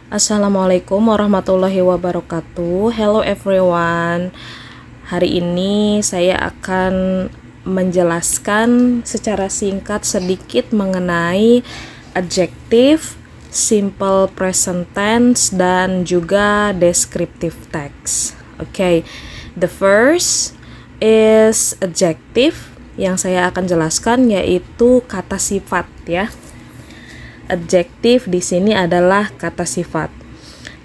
Assalamualaikum warahmatullahi wabarakatuh. Hello everyone. Hari ini saya akan menjelaskan secara singkat sedikit mengenai adjective, simple present tense, dan juga descriptive text. Okay, the first is adjective yang saya akan jelaskan, yaitu kata sifat ya. Adjektif di sini adalah kata sifat.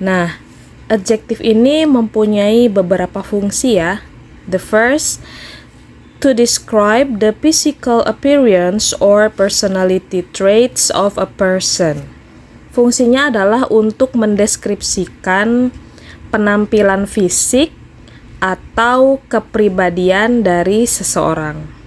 Nah, adjektif ini mempunyai beberapa fungsi ya. The first, to describe the physical appearance or personality traits of a person. Fungsinya adalah untuk mendeskripsikan penampilan fisik atau kepribadian dari seseorang.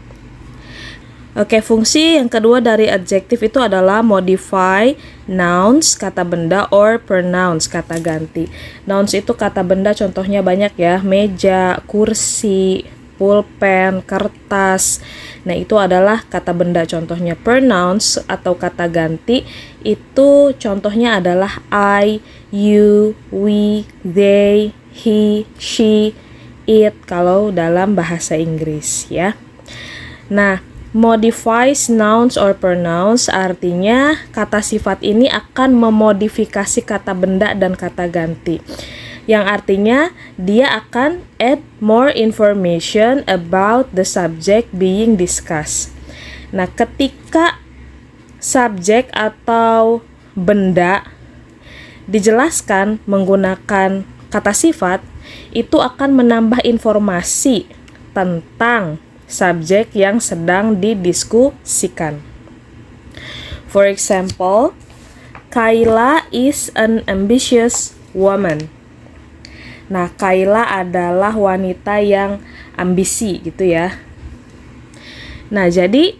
Oke, fungsi yang kedua dari adjektif itu adalah modify nouns, kata benda, or pronouns, kata ganti. Nouns itu kata benda, contohnya banyak ya, meja, kursi, pulpen, kertas. Nah, itu adalah kata benda, contohnya. Pronouns atau kata ganti itu contohnya adalah I, you, we, they, he, she, it kalau dalam bahasa Inggris ya. Nah, modifies nouns or pronouns artinya kata sifat ini akan memodifikasi kata benda dan kata ganti, yang artinya dia akan add more information about the subject being discussed. Nah, ketika subjek atau benda dijelaskan menggunakan kata sifat, itu akan menambah informasi tentang subjek yang sedang didiskusikan. For example, Kayla is an ambitious woman. Nah, Kayla adalah wanita yang ambisi gitu ya. Nah, jadi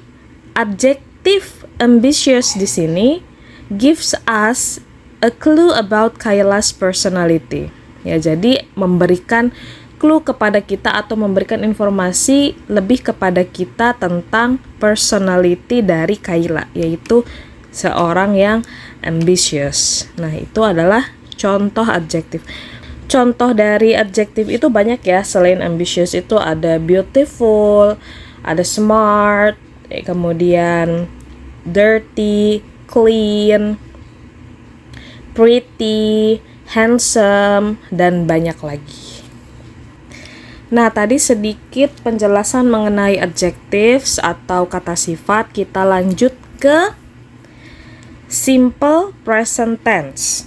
adjective ambitious di sini gives us a clue about Kayla's personality. Ya, jadi memberikan clue kepada kita atau memberikan informasi lebih kepada kita tentang personality dari Kayla, yaitu seorang yang ambitious. Nah, itu adalah contoh adjektif. Contoh dari adjektif itu banyak ya, selain ambitious itu ada beautiful, ada smart, kemudian dirty, clean, pretty, handsome, dan banyak lagi. Nah, tadi sedikit penjelasan mengenai adjectives atau kata sifat. Kita lanjut ke simple present tense.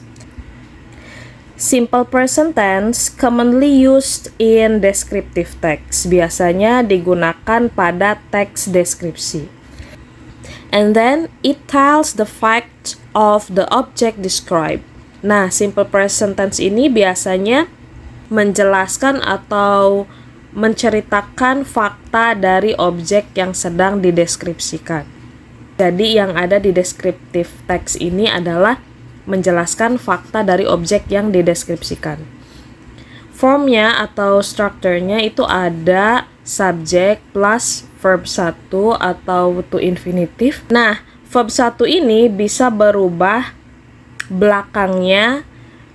Simple present tense commonly used in descriptive text. Biasanya digunakan pada teks deskripsi. And then it tells the fact of the object described. Nah, simple present tense ini biasanya menjelaskan atau menceritakan fakta dari objek yang sedang dideskripsikan. Jadi yang ada di descriptive text ini adalah menjelaskan fakta dari objek yang dideskripsikan. Formnya atau strukturnya itu ada subjek plus verb 1 atau to infinitive. Nah, verb 1 ini bisa berubah belakangnya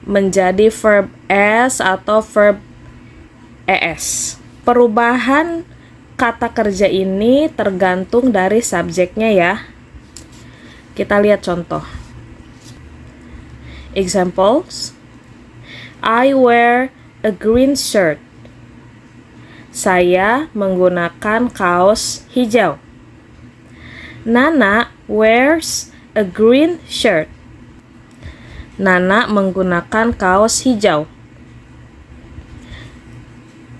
menjadi verb s atau verb es. Perubahan kata kerja ini tergantung dari subjeknya ya. Kita lihat contoh. Examples. I wear a green shirt. Saya menggunakan kaos hijau. Nana wears a green shirt. Nana menggunakan kaos hijau.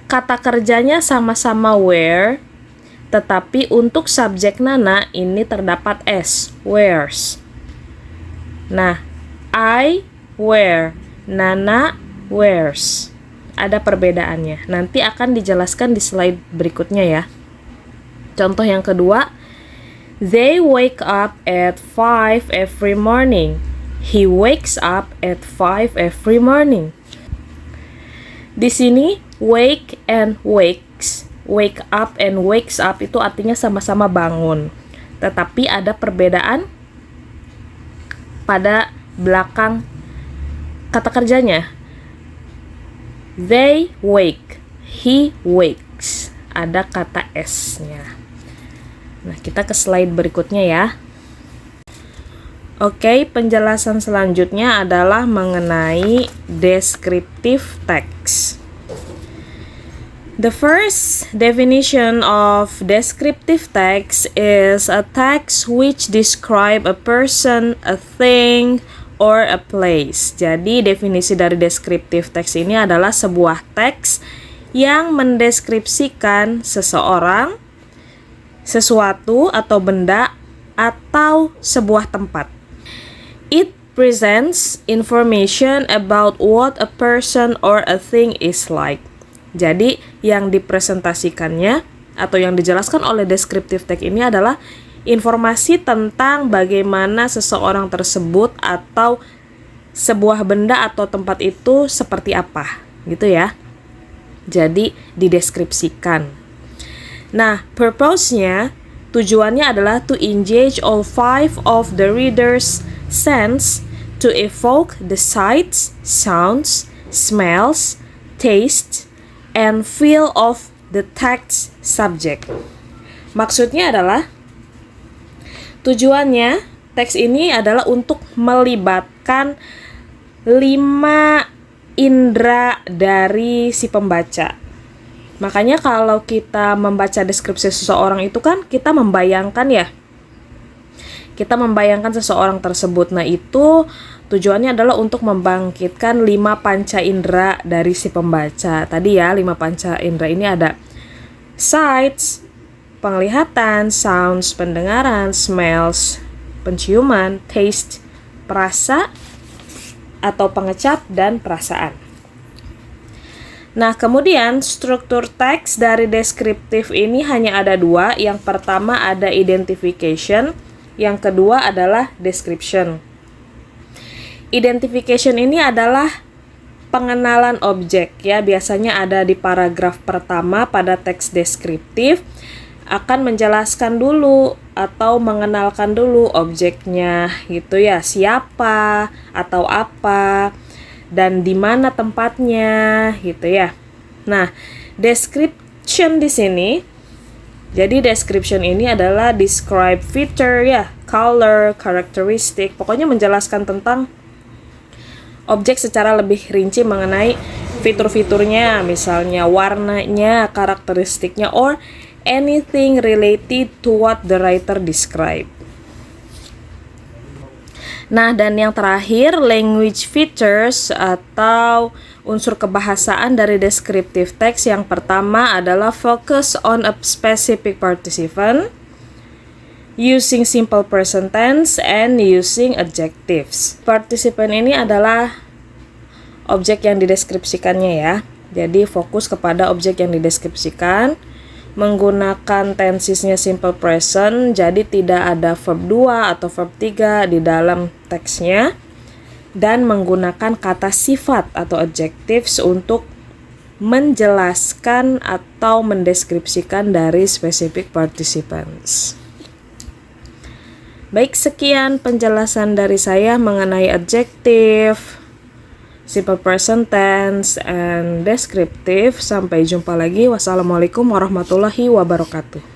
Kata kerjanya sama-sama wear, tetapi untuk subjek Nana ini terdapat s, wears. Nah, I wear, Nana wears. Ada perbedaannya. Nanti akan dijelaskan di slide berikutnya ya. Contoh yang kedua, they wake up at 5 every morning. He wakes up at 5 every morning. Di sini wake and wakes, wake up and wakes up itu artinya sama-sama bangun. Tetapi ada perbedaan pada belakang kata kerjanya. They wake, he wakes. Ada kata S-nya. Nah, kita ke slide berikutnya ya. Oke, penjelasan selanjutnya adalah mengenai descriptive text. The first definition of descriptive text is a text which describe a person, a thing, or a place. Jadi definisi dari descriptive text ini adalah sebuah teks yang mendeskripsikan seseorang, sesuatu atau benda, atau sebuah tempat. It presents information about what a person or a thing is like. Jadi yang dipresentasikannya atau yang dijelaskan oleh descriptive text ini adalah informasi tentang bagaimana seseorang tersebut atau sebuah benda atau tempat itu seperti apa, gitu ya. Jadi dideskripsikan. Nah, purpose-nya, tujuannya adalah to engage all 5 of the reader's sense to evoke the sights, sounds, smells, taste, and feel of the text subject. Maksudnya adalah, tujuannya teks ini adalah untuk melibatkan 5 indera dari si pembaca. Makanya kalau kita membaca deskripsi seseorang itu kan kita membayangkan ya. Kita membayangkan seseorang tersebut. Nah, itu tujuannya adalah untuk membangkitkan 5 panca indera dari si pembaca. Tadi ya, 5 panca indera ini ada sights, penglihatan, sounds, pendengaran, smells, penciuman, taste, perasa atau pengecap, dan perasaan. Nah, kemudian struktur teks dari deskriptif ini hanya ada 2. Yang pertama ada identification, yang kedua adalah description. Identification ini adalah pengenalan objek ya, biasanya ada di paragraf pertama pada teks deskriptif, akan menjelaskan dulu atau mengenalkan dulu objeknya gitu ya, siapa atau apa dan di mana tempatnya gitu ya. Nah, description di sini, jadi description ini adalah describe feature ya, color, characteristic, pokoknya menjelaskan tentang objek secara lebih rinci mengenai fitur-fiturnya, misalnya warnanya, karakteristiknya, or anything related to what the writer describe. Nah, dan yang terakhir, language features atau unsur kebahasaan dari descriptive text. Yang pertama adalah focus on a specific participant, using simple present tense, and using adjectives. Participant ini adalah objek yang dideskripsikannya ya. Jadi fokus kepada objek yang dideskripsikan, menggunakan tensesnya simple present, jadi tidak ada verb 2 atau verb 3 di dalam teksnya, dan menggunakan kata sifat atau adjectives untuk menjelaskan atau mendeskripsikan dari specific participants. Baik, sekian penjelasan dari saya mengenai adjective, simple present tense, and descriptive. Sampai jumpa lagi. Wassalamualaikum warahmatullahi wabarakatuh.